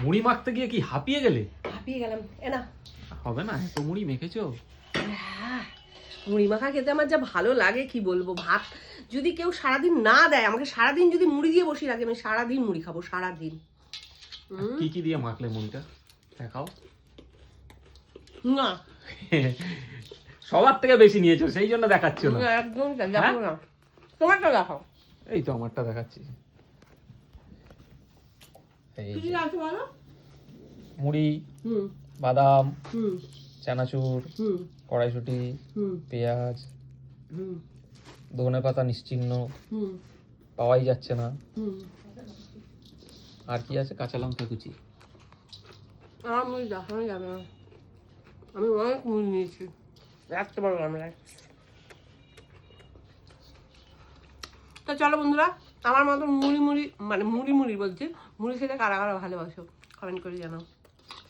মুড়ি মাখতে গিয়ে কি হাঁপিয়ে গেলে? হাঁপিয়ে গেলাম। না হবে না, এত মুড়ি মেখেছো। মুড়ি মাখা খেতে আমার যা ভালো লাগে কি বলবো। ভাত যদি কেউ সারাদিন না দেয়, আমাকে সারাদিন যদি মুড়ি দিয়ে বসিয়ে রাখে, আমি সারাদিন মুড়ি খাবো, সারাদিন। কি কি দিয়ে মাখলে মুড়িটা দেখাও। না সবার থেকে বেশি নিয়েছো সেই জন্য দেখাচ্ছ না। একদম দেখাবো না, তোমারটা দেখাও। এই তো আমারটা দেখাচ্ছি। এই কি আছে বলো? মুড়ি, বাদাম, চানাচুর, হুম কড়াইশুঁটি, পেঁয়াজ, ধনেপাতা নিশ্চিহ্ন, পাওয়াই যাচ্ছে না। আর কি আছে? কাঁচা লঙ্কা কুচি। আমার মুড়ি দেখানো যাবে না, আমি অনেক মুড়ি নিয়েছি, রাখতে পারবো আমরা। তো চলো বন্ধুরা, আমার মতো মুড়ি মুড়ি মানে মুড়ি মুড়ি বলছি, মুড়ি খেতে কারা কারা ভালোবাসো কমেন্ট করে জানাও।